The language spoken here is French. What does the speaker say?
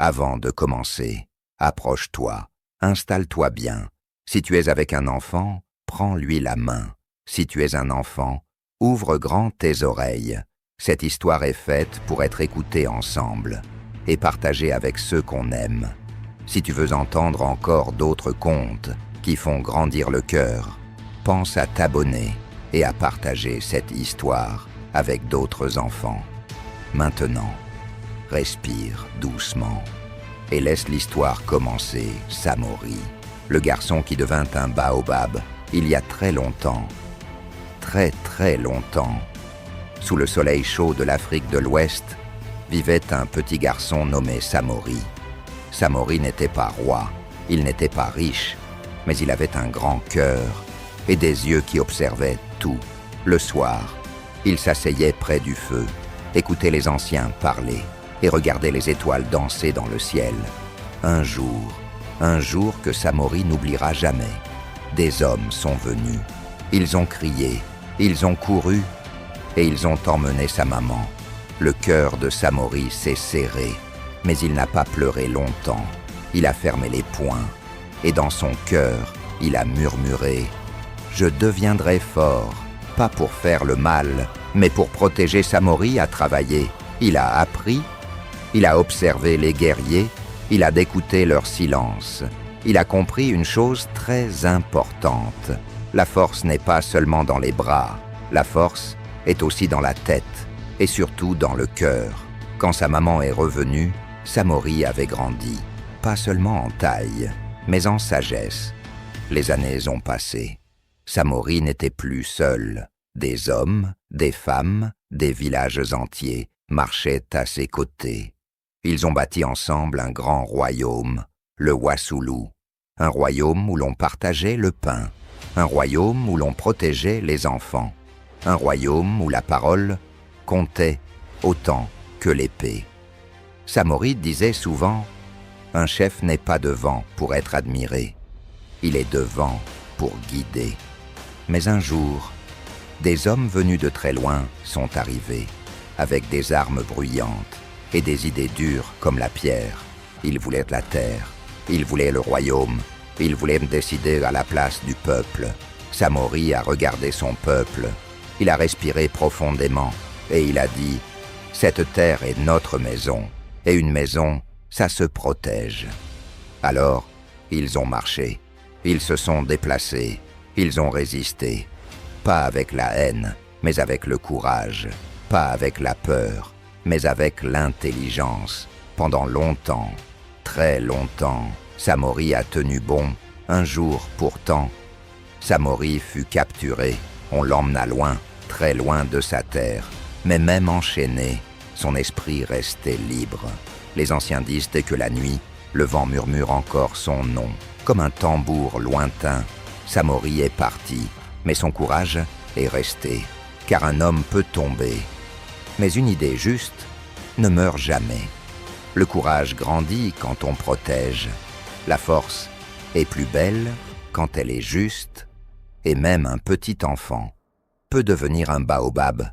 Avant de commencer, approche-toi, installe-toi bien. Si tu es avec un enfant, prends-lui la main. Si tu es un enfant, ouvre grand tes oreilles. Cette histoire est faite pour être écoutée ensemble et partagée avec ceux qu'on aime. Si tu veux entendre encore d'autres contes qui font grandir le cœur, pense à t'abonner et à partager cette histoire avec d'autres enfants. Maintenant, respire doucement et laisse l'histoire commencer. Samori, le garçon qui devint un baobab il y a très longtemps. Très très longtemps. Sous le soleil chaud de l'Afrique de l'Ouest, vivait un petit garçon nommé Samori. Samori n'était pas roi, il n'était pas riche, mais il avait un grand cœur et des yeux qui observaient tout. Le soir, il s'asseyait près du feu, écoutait les anciens parler et regardait les étoiles danser dans le ciel. Un jour que Samori n'oubliera jamais, des hommes sont venus. Ils ont crié, ils ont couru et ils ont emmené sa maman. Le cœur de Samori s'est serré, mais il n'a pas pleuré longtemps. Il a fermé les poings et dans son cœur, il a murmuré « Je deviendrai fort, pas pour faire le mal, mais pour protéger Samori à travailler. » Il a appris, il a observé les guerriers, il a d'écouter leur silence. Il a compris une chose très importante. La force n'est pas seulement dans les bras, la force est aussi dans la tête et surtout dans le cœur. Quand sa maman est revenue, Samori avait grandi, pas seulement en taille, mais en sagesse. Les années ont passé. Samori n'était plus seul. Des hommes, des femmes, des villages entiers marchaient à ses côtés. Ils ont bâti ensemble un grand royaume, le Wassoulou, un royaume où l'on partageait le pain, un royaume où l'on protégeait les enfants, un royaume où la parole comptait autant que l'épée. Samori disait souvent « Un chef n'est pas devant pour être admiré, il est devant pour guider. » Mais un jour, des hommes venus de très loin sont arrivés, avec des armes bruyantes et des idées dures comme la pierre. Ils voulaient la terre, ils voulaient le royaume, ils voulaient décider à la place du peuple. Samori a regardé son peuple, il a respiré profondément et il a dit « Cette terre est notre maison, et une maison, ça se protège. » Alors, ils ont marché, ils se sont déplacés, ils ont résisté, pas avec la haine, mais avec le courage, pas avec la peur, mais avec l'intelligence. Pendant longtemps, très longtemps, Samori a tenu bon. Un jour, pourtant, Samori fut capturé. On l'emmena loin, très loin de sa terre. Mais même enchaîné, son esprit restait libre. Les anciens disent que la nuit, le vent murmure encore son nom. Comme un tambour lointain, Samori est parti, mais son courage est resté. Car un homme peut tomber, mais une idée juste ne meurt jamais. Le courage grandit quand on protège. La force est plus belle quand elle est juste. Et même un petit enfant peut devenir un baobab